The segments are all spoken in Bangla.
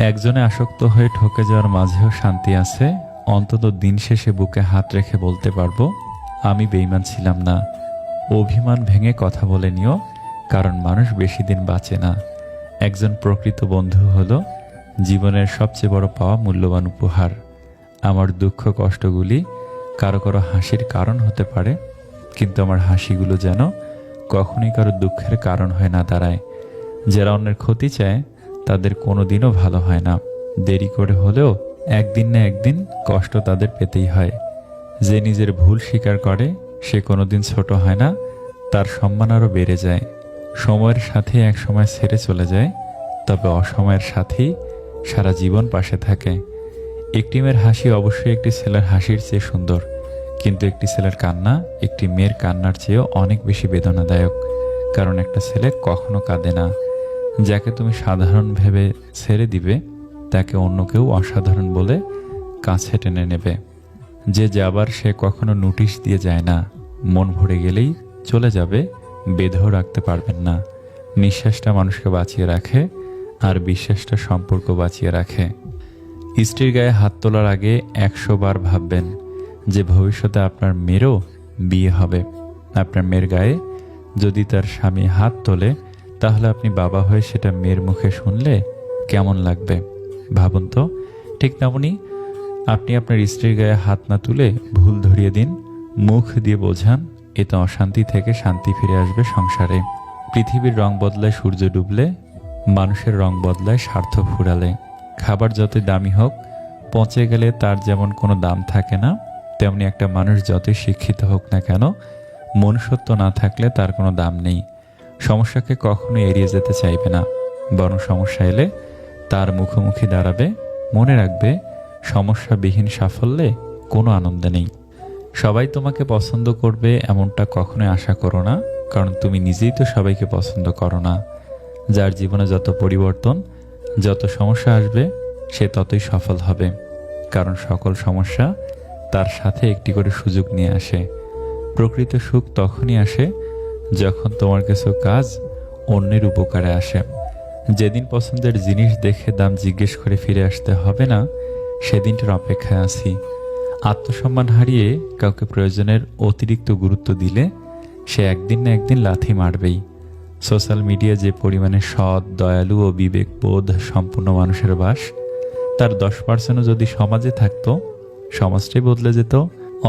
একজনে আসক্ত হয়ে ঠকে যাওয়ার মাঝেও শান্তি আছে। অন্তত দিন শেষে বুকে হাত রেখে বলতে পারবো, আমি বেঈমান ছিলাম না। অভিমান ভেঙে কথা বলে নিও, কারণ মানুষ বেশি দিন বাঁচে না। একজন প্রকৃত বন্ধু হলো জীবনের সবচেয়ে বড় পাওয়া মূল্যবান উপহার। আমার দুঃখ কষ্টগুলি কারো কারো হাসির কারণ হতে পারে, কিন্তু আমার হাসিগুলো যেন কখনোই কারো দুঃখের কারণ হয়ে না দাঁড়ায়। যারা অন্যের ক্ষতি চায় তাদের কোনো দিনও ভালো হয় না। দেরি করে হলেও একদিন না একদিন কষ্ট তাদের পেতেই হয়। যে নিজের ভুল স্বীকার করে সে কোনোদিন ছোট হয় না, তার সম্মান আরও বেড়ে যায়। সময়ের সাথে এক সময় ছেড়ে চলে যায়, তবে অসময়ের সাথেই সারা জীবন পাশে থাকে। একটি মেয়ের হাসি অবশ্যই একটি ছেলের হাসির চেয়ে সুন্দর, কিন্তু একটি ছেলের কান্না একটি মেয়ের কান্নার চেয়েও অনেক বেশি বেদনাদায়ক। কারণ একটা ছেলে কখনো কাঁদে না। যাকে তুমি সাধারণ ভেবে ছেড়ে দিবে, তাকে অন্য কেউ অসাধারণ বলে কাছে টেনে নেবে। যে যাবার সে কখনো নোটিশ দিয়ে যায় না। মন ভরে গেলেই চলে যাবে, বেঁধেও রাখতে পারবেন না। নিঃশ্বাসটা মানুষকে বাঁচিয়ে রাখে, আর বিশ্বাসটা সম্পর্ক বাঁচিয়ে রাখে। স্ত্রীর গায়ে হাত তোলার আগে 100 বার ভাববেন যে ভবিষ্যতে আপনার মেয়েরও বিয়ে হবে। আপনার মেয়ের গায়ে যদি তার স্বামী হাত তোলে, তাহলে আপনি বাবা হয়ে সেটা মেয়ের মুখে শুনলে কেমন লাগবে ভাবুন তো। ঠিক তেমনি আপনি আপনার স্ত্রীর গায়ে হাত না তুলে ভুল ধরিয়ে দিন, মুখ দিয়ে বোঝান, এতে অশান্তি থেকে শান্তি ফিরে আসবে সংসারে। পৃথিবীর রং বদলায় সূর্য ডুবলে, মানুষের রং বদলায় স্বার্থ ফুরালে। খাবার যতই দামি হোক, পচে গেলে তার যেমন কোনো দাম থাকে না, তেমনি একটা মানুষ যতই শিক্ষিত হোক না কেন, মনুষ্যত্ব না থাকলে তার কোনো দাম নেই। সমস্যাকে কখনো এড়িয়ে যেতে চাইবে না, বরং সমস্যা এলে তার মুখোমুখি দাঁড়াবে। মনে রাখবে, সমস্যাবিহীন সাফল্যে কোনো আনন্দ নেই। সবাই তোমাকে পছন্দ করবে এমনটা কখনোই আশা করো না, কারণ তুমি নিজেই তো সবাইকে পছন্দ করো না। যার জীবনে যত পরিবর্তন, যত সমস্যা আসবে, সে ততই সফল হবে, কারণ সকল সমস্যা তার সাথে একটি করে সুযোগ নিয়ে আসে। প্রকৃত সুখ তখনই আসে যখন তোমার কিছু কাজ অন্যের উপকারে আসে। যেদিন পছন্দের জিনিস দেখে দাম জিজ্ঞেস করে ফিরে আসতে হবে না, সেদিনটার অপেক্ষায় আছি। আত্মসম্মান হারিয়ে কাউকে প্রয়োজনের অতিরিক্ত গুরুত্ব দিলে সে একদিন না একদিন লাথি মারবেই। সোশ্যাল মিডিয়া যে পরিমাণে সৎ, দয়ালু ও বিবেকবোধ সম্পূর্ণ মানুষের বাস, তার 10% যদি সমাজে থাকতো, সমাজটাই বদলে যেত।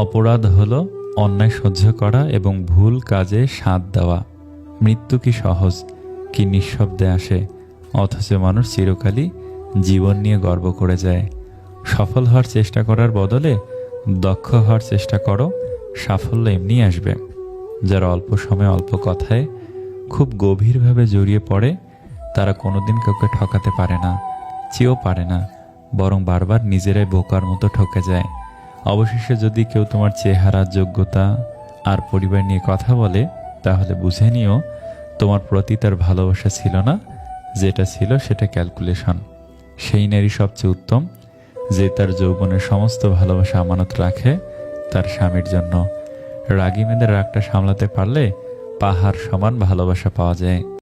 অপরাধ হলো অন্যায় সহ্য করা এবং ভুল কাজে সাথ দেওয়া। মৃত্যু কি সহজ, কি নিঃশব্দে আসে, অথচ মানুষ চিরকালই জীবন নিয়ে গর্ব করে যায়। সফল হওয়ার চেষ্টা করার বদলে দক্ষ হওয়ার চেষ্টা করো, সাফল্য এমনি আসবে। যারা অল্প সময়ে অল্প কথায় খুব গভীরভাবে জড়িয়ে পড়ে, তারা কোনোদিন কাউকে ঠকাতে পারে না, চেয়েও পারে না, বরং বারবার নিজেরাই বোকার মতো ঠকে যায়। অবশেষে যদি কেউ তোমার চেহারা, যোগ্যতা আর পরিবার নিয়ে কথা বলে, তাহলে বুঝে নিও তোমার প্রতি তার ভালোবাসা ছিল না, যেটা ছিল সেটা ক্যালকুলেশন। সেই নারী সবচেয়ে উত্তম যে তার যৌবনের সমস্ত ভালোবাসা আমানত রাখে তার স্বামীর জন্য। রাগী মেয়েদের রাগটা সামলাতে পারলে পাহাড় সমান ভালোবাসা পাওয়া যায়।